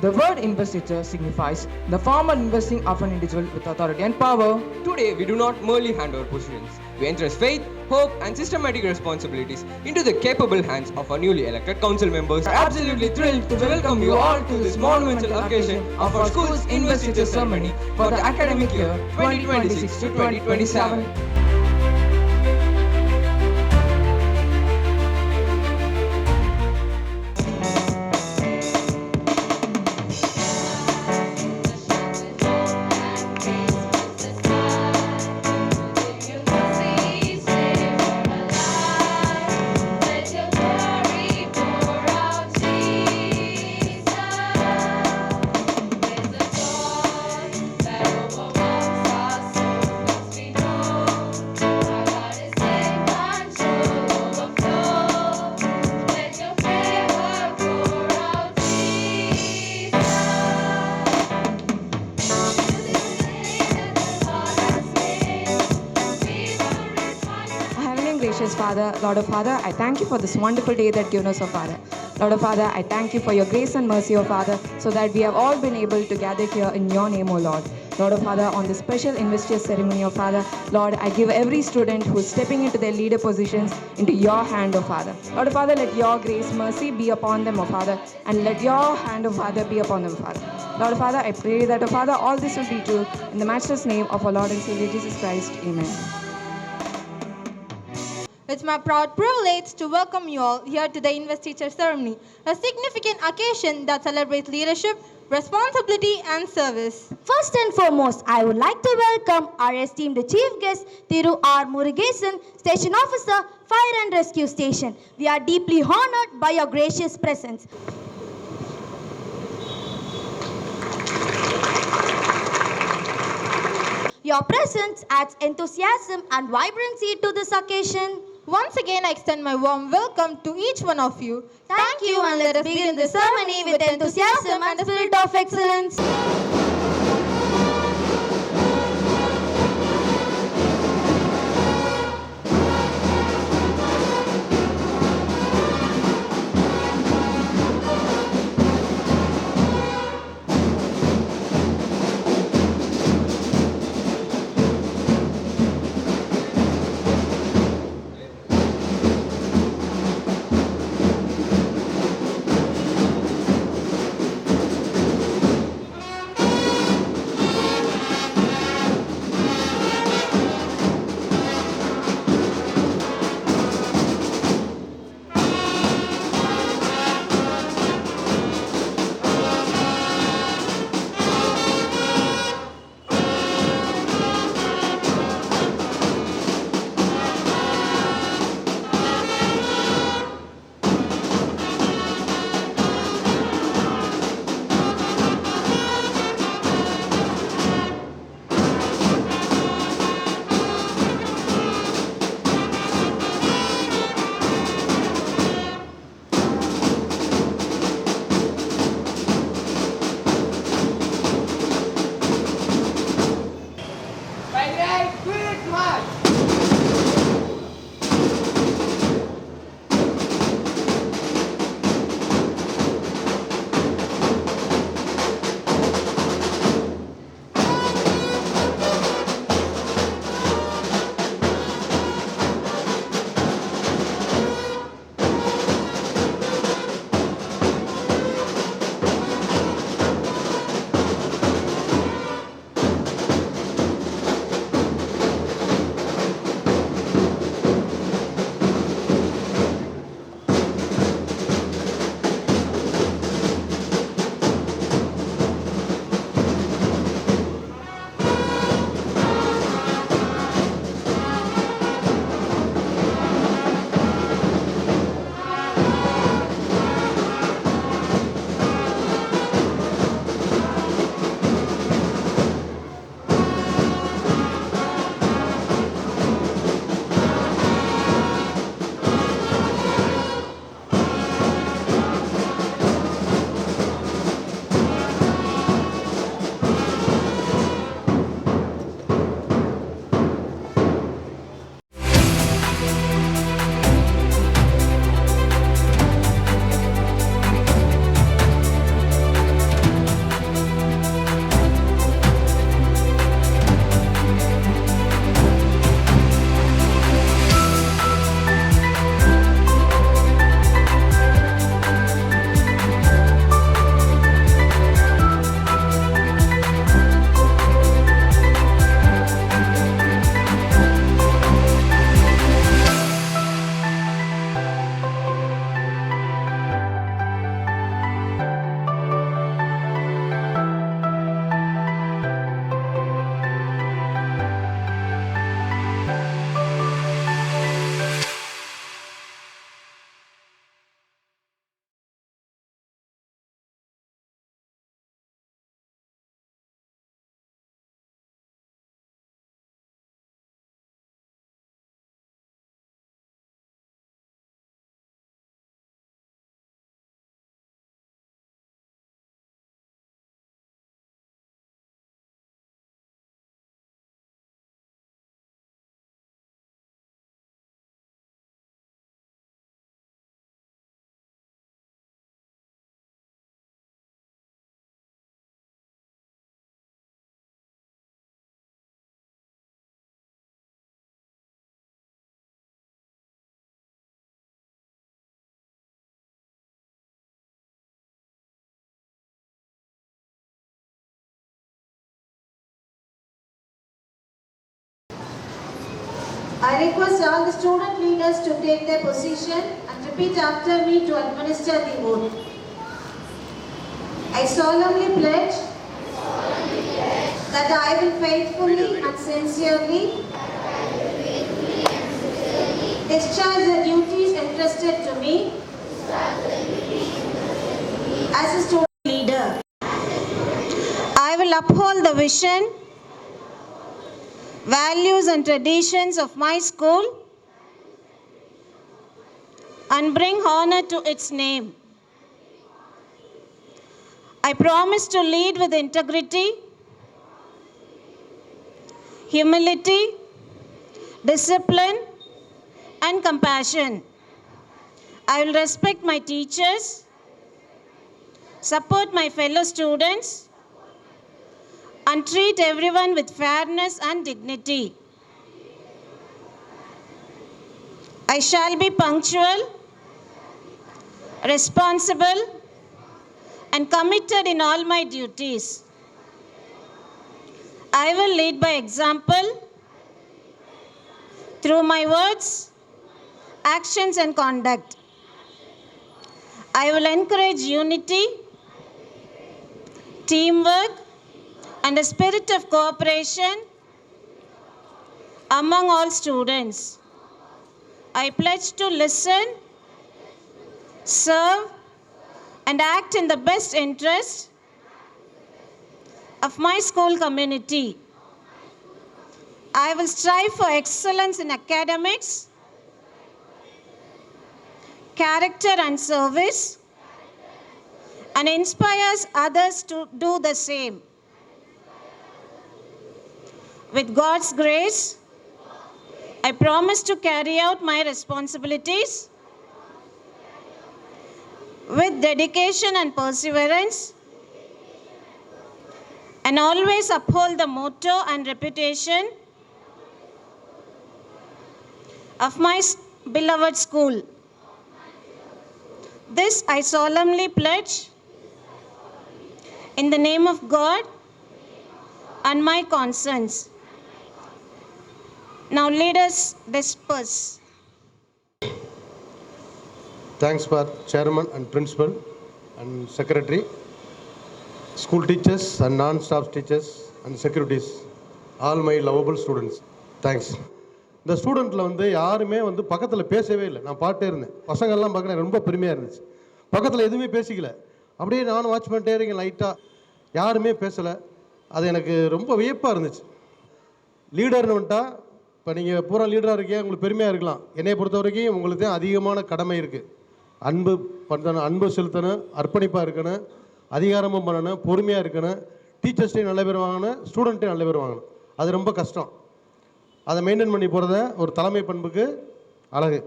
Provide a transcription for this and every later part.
The word investiture signifies the formal investing of an individual with authority and power. Today, we do not merely hand over positions. We entrust faith, hope, and systematic responsibilities into the capable hands of our newly elected council members. We are absolutely thrilled to welcome you all to this monumental occasion of our school's investiture ceremony for the academic year 2026 to 2027. Gracious Father, Lord of Father, I thank you for this wonderful day that given us, O Father. Lord of Father, I thank you for your grace and mercy, O Father, so that we have all been able to gather here in your name, O Lord. Lord of Father, on this special investiture ceremony, O Father, Lord, I give every student who is stepping into their leader positions into your hand, O Father. Lord of Father, let your grace, mercy be upon them, O Father, and let your hand, O Father, be upon them, Father. Lord of Father, I pray that, O Father, all this will be true in the matchless name of our Lord and Savior Jesus Christ. Amen. It's my proud privilege to welcome you all here to the investiture ceremony, a significant occasion that celebrates leadership, responsibility, and service. First and foremost, I would like to welcome our esteemed chief guest, Thiru R. Murugesan, Station Officer, Fire and Rescue Station. We are deeply honored by your gracious presence. Your presence adds enthusiasm and vibrancy to this occasion. Once again, I extend my warm welcome to each one of you. Thank you, and let us begin the ceremony with enthusiasm and spirit of excellence. I request all the student leaders to take their position and repeat after me to administer the oath. I solemnly pledge that I will faithfully and sincerely discharge the duties entrusted to me as a student leader. I will uphold the vision, values and traditions of my school and bring honor to its name. I promise to lead with integrity, humility, discipline, and compassion. I will respect my teachers, support my fellow students, and treat everyone with fairness and dignity. I shall be punctual, responsible, and committed in all my duties. I will lead by example through my words, actions, and conduct. I will encourage unity, teamwork, and a spirit of cooperation among all students. I pledge to listen, serve, and act in the best interest of my school community. I will strive for excellence in academics, character, and service, and inspires others to do the same. With God's grace, I promise to carry out my responsibilities with dedication and perseverance, and always uphold the motto and reputation of my beloved school. This I solemnly pledge in the name of God and my conscience. Now let us disperse. Thanks for Chairman and Principal and Secretary, school teachers and non-staff teachers and securities, all my lovable students. Thanks. இந்த ஸ்டூடெண்ட்டில் வந்து யாருமே வந்து பக்கத்தில் பேசவே இல்லை. நான் பாட்டே இருந்தேன். பசங்கள்லாம் பார்க்குறேன், ரொம்ப பெருமையாக இருந்துச்சு. பக்கத்தில் எதுவுமே பேசிக்கல. அப்படியே நானும் வாட்ச் பண்ணிட்டே இருக்கேன் லைட்டாக. யாருமே பேசலை. அது எனக்கு ரொம்ப வியப்பாக இருந்துச்சு. லீடர்னு வந்துட்டா, இப்போ நீங்கள் பூரா லீடராக இருக்கீங்க, உங்களுக்கு பெருமையாக இருக்கலாம். என்னை பொறுத்த வரைக்கும் உங்களுக்கு தான் அதிகமான கடமை இருக்குது. அன்பு பண்ணணும், அன்பு செலுத்தணும், அர்ப்பணிப்பாக இருக்கணும், அதிகாரமும் பண்ணணும், பொறுமையாக இருக்கணும், டீச்சர்ஸ்டையும் நல்ல பேர் வாங்கணும், ஸ்டூடெண்ட்டையும் நல்ல பேர் வாங்கணும். அது ரொம்ப கஷ்டம். அதை மெயின்டைன் பண்ணி போகிறத ஒரு தலைமை பண்புக்கு அழகு.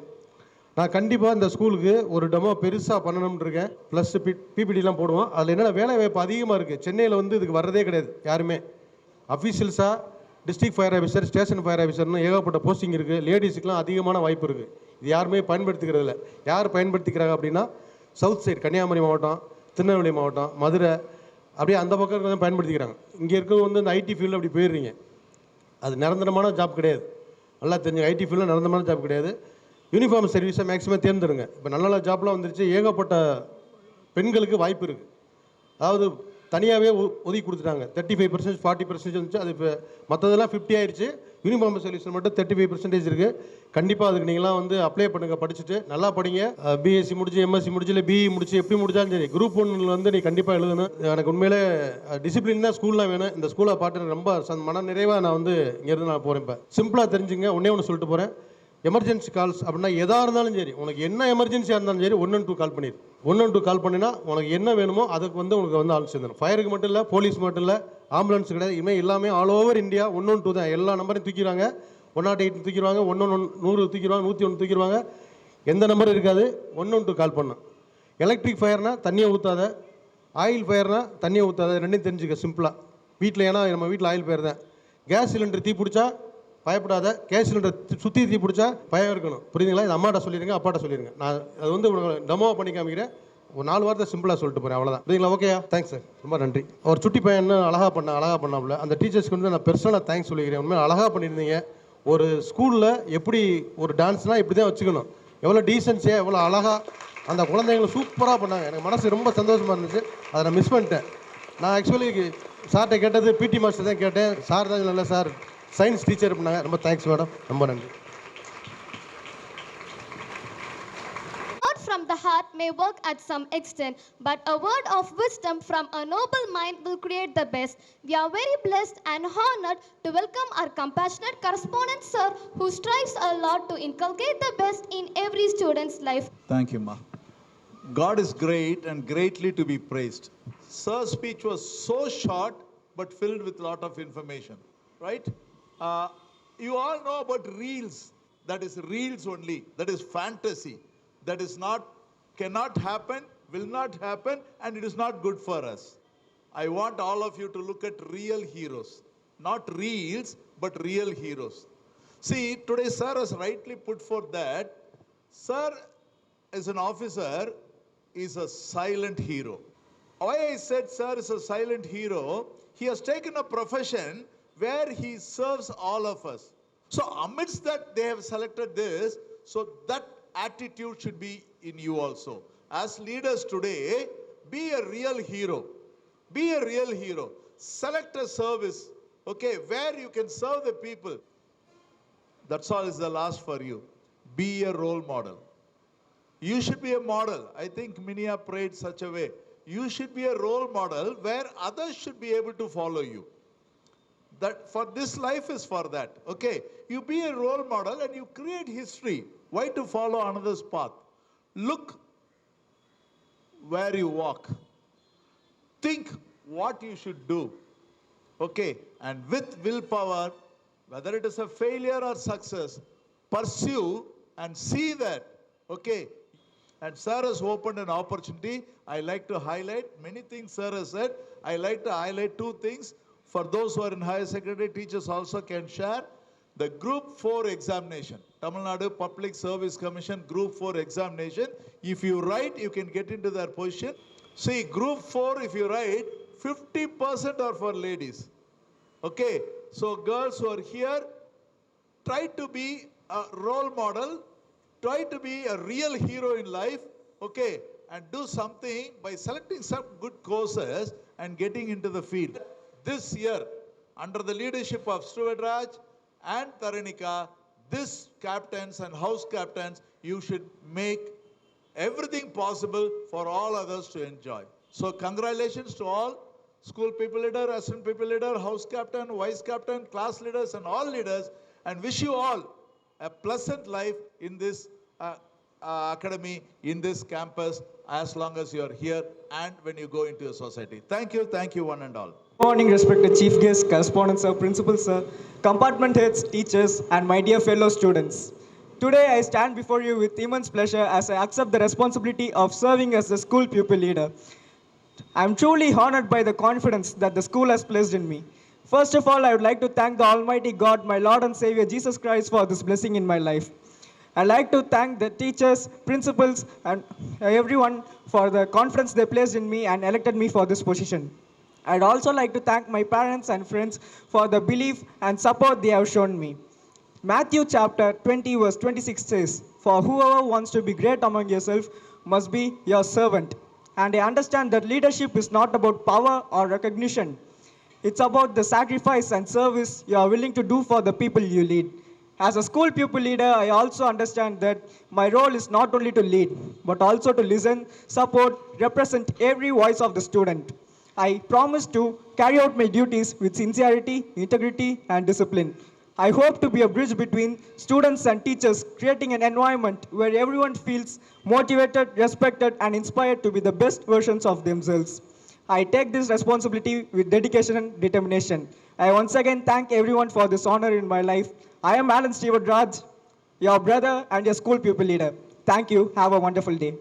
நான் கண்டிப்பாக இந்த ஸ்கூலுக்கு ஒரு டெமோ பெருசாக பண்ணணும்னு இருக்கேன். ப்ளஸ் பிபிடிலாம் போடுவோம். அதில் என்னென்ன வேலை வாய்ப்பு அதிகமாக இருக்குது. சென்னையில் வந்து இதுக்கு வர்றதே கிடையாது யாருமே. அஃபீஷியல்ஸாக district fire officer, station fire ஆஃபீஸர்னு ஏகப்பட்ட போஸ்டிங் இருக்குது. லேடிஸுக்கெலாம் அதிகமான வாய்ப்பு இருக்குது. இது யாருமே பயன்படுத்திக்கிறது இல்லை. யார் பயன்படுத்திக்கிறாங்க அப்படின்னா, சவுத் சைடு கன்னியாகுமரி மாவட்டம், திருநெல்வேலி மாவட்டம், மதுரை, அப்படியே அந்த பக்கம் இருக்கிறத பயன்படுத்திக்கிறாங்க. இங்கே இருக்கிறவங்க வந்து இந்த ஐடி ஃபீல்டு அப்படி போயிடுறீங்க. அது நிரந்தரமான ஜாப் கிடையாது. நல்லா தெரிஞ்சு ஐடி ஃபீல்டில் நிரந்தரமான ஜாப் கிடையாது. யூனிஃபார்ம் சர்வீஸை மேக்ஸிமம் தேர்ந்தெடுங்க. இப்போ நல்ல நல்ல ஜாப்லாம் வந்துருச்சு. ஏகப்பட்ட பெண்களுக்கு வாய்ப்பு இருக்குது. அதாவது தனியாகவே ஒதுக்கி கொடுத்துட்டாங்க. 35%, 40% வந்துச்சு. அது இப்போ மற்றதெல்லாம் 50 ஆயிடுச்சு. யூனிஃபார்ம் சர்வீஸில் மட்டும் 35% இருக்குது. கண்டிப்பாக அதுக்கு நீங்களாம் வந்து அப்ளை பண்ணுங்கள். படிச்சுட்டு நல்லா படிங்க. பிஎஸ்சி முடிச்சு, எம்எஸ்சி முடிச்சு, இல்லை பிஇ முடிச்சு, எப்படி முடிச்சாலும் சரி, குரூப் 1 வந்து நீ கண்டிப்பாக எழுதணும். எனக்கு உண்மையிலே டிசிப்ளின் தான் ஸ்கூல்லாம் வேணும். இந்த ஸ்கூலை பார்த்து ரொம்ப மன நிறைவாக நான் வந்து இங்கேருந்து நான் போகிறேன். இப்போ சிம்பிளாக தெரிஞ்சுங்க. ஒன்று சொல்லிட்டு போகிறேன். எமர்ஜென்சி கால்ஸ் அப்படின்னா எதாக இருந்தாலும் சரி, உனக்கு என்ன எமர்ஜென்சியாக இருந்தாலும் சரி, 112 கால் பண்ணிடு. 112 கால் பண்ணினா உனக்கு என்ன வேணுமோ அதுக்கு வந்து உனக்கு வந்து ஆள் சேர்ந்துடும். ஃபயருக்கு மட்டும் இல்லை, போலீஸ் மட்டும் இல்லை, ஆம்புலன்ஸ் கிடையாது. இனிமேல் எல்லாமே ஆல் ஓவர் இந்தியா 112 தான். எல்லா நம்பரையும் தூக்கிடுவாங்க. 108 தூக்கிடுவாங்க, 100 தூக்கிடுவாங்க, 101 தூக்கிடுவாங்க. எந்த நம்பரும் இருக்காது. 112 கால் பண்ணணும். எலக்ட்ரிக் ஃபயர்னா தண்ணியை ஊற்றாத, ஆயில் ஃபயர்னா தண்ணியை ஊற்றாத. ரெண்டையும் தெரிஞ்சுக்க சிம்பிளாக. வீட்டில் ஏன்னா நம்ம வீட்டில் ஆயில் ஃபயர் தான். கேஸ் சிலிண்டர் தீ பிடிச்சா பயப்படாத. கேஸ் சிலிண்டர் சுற்றி தீ பிடிச்சா பயம் இருக்கணும். புரியுதுங்களா? இது அம்மாட்ட சொல்லிடுங்க, அப்பாட்ட சொல்லிடுங்க. நான் அது வந்து டெமோ பண்ணி காமிக்கிறேன். ஒரு 4 வாரத்தை சிம்பிளாக சொல்லிட்டு போகிறேன். அவ்வளோதான். புரியுங்களா? ஓகேயா? தேங்க்ஸ் சார், ரொம்ப நன்றி. ஒரு சுட்டி பையன் அழகாக பண்ணாப்புல. அந்த டீச்சர்ஸ்க்கு வந்து நான் பெர்சனலாக தேங்க்ஸ் சொல்லிக்கிறேன். உண்மையாக அழகாக பண்ணியிருந்தீங்க. ஒரு ஸ்கூலில் எப்படி ஒரு டான்ஸ்னால் இப்படி தான் வச்சுக்கணும், எவ்வளோ டீசென்சியாக எவ்வளோ அழகாக அந்த குழந்தைங்களை சூப்பராக பண்ணாங்க. எனக்கு மனசு ரொம்ப சந்தோஷமாக இருந்துச்சு. அதை நான் மிஸ் பண்ணிட்டேன். நான் ஆக்சுவலி சார்கிட்ட கேட்டது பிடி மாஸ்டர் தான் கேட்டேன். சார் தான் இல்லை சார் சயின்ஸ் டீச்சர் பண்ணாங்க. ரொம்ப தேங்க்ஸ் மேடம், ரொம்ப நன்றி. Word from the heart may work at some extent, but a word of wisdom from a noble mind will create the best. We are very blessed and honored to welcome our compassionate correspondent sir, who strives a lot to inculcate the best in every student's life. Thank you, Ma. God is great and greatly to be praised. Sir's speech was so short but filled with a lot of information, right? You all know about reels. That is reels only. That is fantasy. That is not, cannot happen, will not happen, and it is not good for us. I want all of you to look at real heroes. Not reels, but real heroes. See, today Sir has rightly put forth that Sir as an officer is a silent hero. Why I said Sir is a silent hero, he has taken a profession where he serves all of us. So amidst that they have selected this, so that attitude should be in you also. As leaders today, be a real hero. Be a real hero. Select a service, okay, where you can serve the people. That's all is the last for you. Be a role model. You should be a model. I think Minia prayed such a way. You should be a role model where others should be able to follow you. That for this life is for that. Okay, you be a role model and you create history. Why to follow another's path? Look where you walk. Think what you should do. Okay, and with willpower, whether it is a failure or success, pursue and see that. Okay, and Sir has opened an opportunity. I like to highlight many things Sir has said. I like to highlight two things. For those who are in higher secondary, teachers also can share. The Group 4 examination, Tamil Nadu Public Service Commission Group 4 examination. If you write, you can get into their position. See, Group 4, if you write, 50% are for ladies. Okay, so girls who are here, try to be a role model, try to be a real hero in life, okay, and do something by selecting some good courses and getting into the field. This year, under the leadership of Stuart Raj and Taranika, this captains and house captains, you should make everything possible for all others to enjoy. So congratulations to all school people leader, assistant people leader, house captain, vice captain, class leaders and all leaders, and wish you all a pleasant life in this academy, in this campus, as long as you are here and when you go into your society. Thank you one and all. Good morning, respected chief guests, correspondents, sir, principals, sir, compartment heads, teachers, and my dear fellow students. Today I stand before you with immense pleasure as I accept the responsibility of serving as the school pupil leader. I am truly honored by the confidence that the school has placed in me. First of all, I would like to thank the Almighty God, my Lord and Savior Jesus Christ, for this blessing in my life. I'd like to thank the teachers, principals, and everyone for the confidence they placed in me and elected me for this position. I'd also like to thank my parents and friends for the belief and support they have shown me. Matthew chapter 20 verse 26 says, "For whoever wants to be great among yourself must be your servant." And I understand that leadership is not about power or recognition. It's about the sacrifice and service you are willing to do for the people you lead. As a school pupil leader, I also understand that my role is not only to lead, but also to listen, support, represent every voice of the student. I promise to carry out my duties with sincerity, integrity, and discipline. I hope to be a bridge between students and teachers, creating an environment where everyone feels motivated, respected, and inspired to be the best versions of themselves. I take this responsibility with dedication and determination. I once again thank everyone for this honor in my life. I am Alan Stewart Raj, your brother and your school pupil leader. Thank you. Have a wonderful day.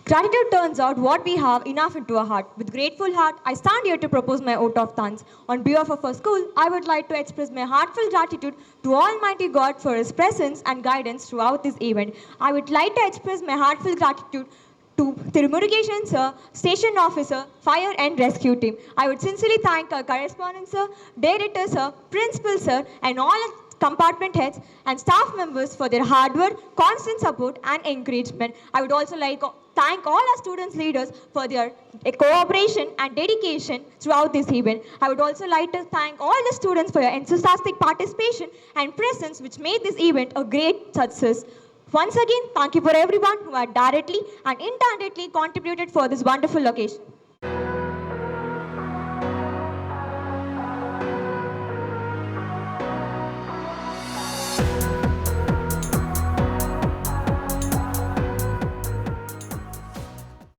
Gratitude turns out what we have enough into a heart. With grateful heart, I stand here to propose my vote of thanks. On behalf of our school, I would like to express my heartfelt gratitude to Almighty God for His presence and guidance throughout this event. I would like to express my heartfelt gratitude to Tirumurugeshan sir, station officer, fire and rescue team. I would sincerely thank our correspondent sir, director sir, principal sir, and all compartment heads, and staff members for their hard work, constant support, and encouragement. I would also like to thank all our students leaders for their cooperation and dedication throughout this event. I would also like to thank all the students for your enthusiastic participation and presence, which made this event a great success. Once again, thank you for everyone who had directly and indirectly contributed for this wonderful occasion.